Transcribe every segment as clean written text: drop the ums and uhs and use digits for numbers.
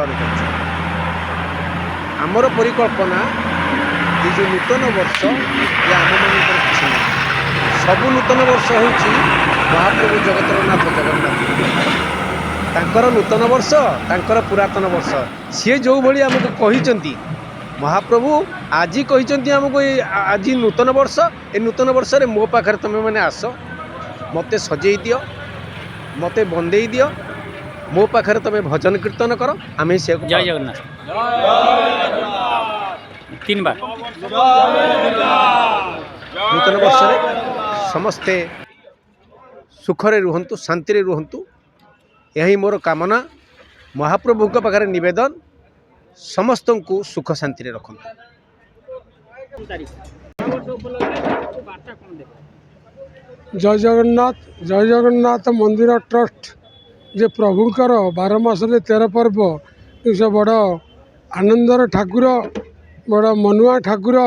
पालन कर आमर परिकल्पना ये जो नूतन वर्ष ये आम मान किसी नहीं सबू नूतन वर्ष हूँ महाप्रभु जगतर नाथ जगन्नाथ तांकर नूतन वर्ष तांकर पुरातन वर्ष सी जो भाई आमको कही महाप्रभु आज कही आमको आज नूतन वर्ष ए नूतन वर्ष रे मो पाखे तुम मैंने आस मत सजे दियो मत बंदे दियो मो पाखे तुम भजन कीर्तन कर आम से जय जगन्नाथ तीन बार नूतन वर्ष रे समस्ते सुखरे रुहंतु शांति रे रुहंतु यही मोर कामना महाप्रभु के पाखे निवेदन समस्त को सुख शांति रे रखंतु। जय जगन्नाथ मंदिर ट्रस्ट जे प्रभुंकर 12 मासरे 13 पर्व से बड़ आनंदर ठाकुर बड़ मनुआ ठाकुर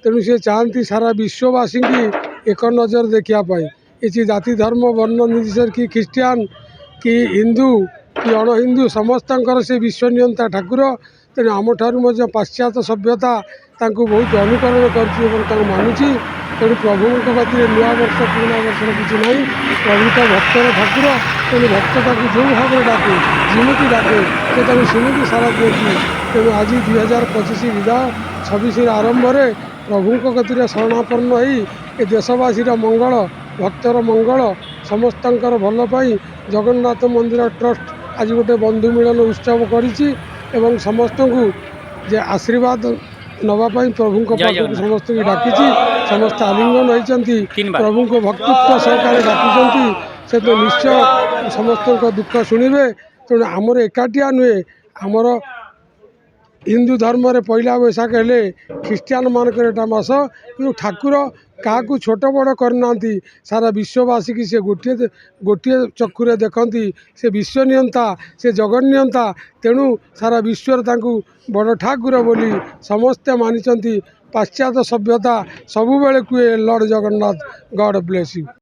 तेणु से चाहती सारा विश्ववासी की एक नजर देखापी ये जाति धर्म वर्ण निर्देश कि ख्रीस्टियान कि हिंदू कि अण हिंदू समस्त से विश्वनियंता ठाकुर तेणु आम ठार पाश्चात्य सभ्यता बहुत अनुकरण कर मानुची तेणु प्रभु गति नुआ वर्ष पुराणा वर्ष किसी ना प्रभु तो भक्तर ठाकुर तेणु भक्त जो भाव में डाके जिमिति डाके से सेमती सारा दिखती तेणु आज 2025 विदाय 26 आरंभ में प्रभु गति शरणापन्न हो देशवासी मंगल भक्तर मंगल समस्त भलपाई जगन्नाथ मंदिर ट्रस्ट आज गोटे बंधु मिलन उत्सव करी समस्त को जे आशीर्वाद नवापाई प्रभु पाखक समस्त की डाकी समस्त आलिंगन होती प्रभु को भक्तित्व सहकार डाकी से तो निश्चय समस्त दुख शुणे तेणु आमर एकाटिया नुहे आमर हिंदू धर्म रे पहला बैशाख हेले ख्रीस्टियान मानक मास कि ठाकुर क्या छोट बड़ करना सारा विश्ववासी की से गोटे चक्षुरे देखती से विश्वनियंता से जगन्नियंता तेणु सारा विश्व बड़ ठाकुर बोली समस्ते मानी पाश्चात्य सभ्यता सबुबले कुए Lord Jagannath God bless you.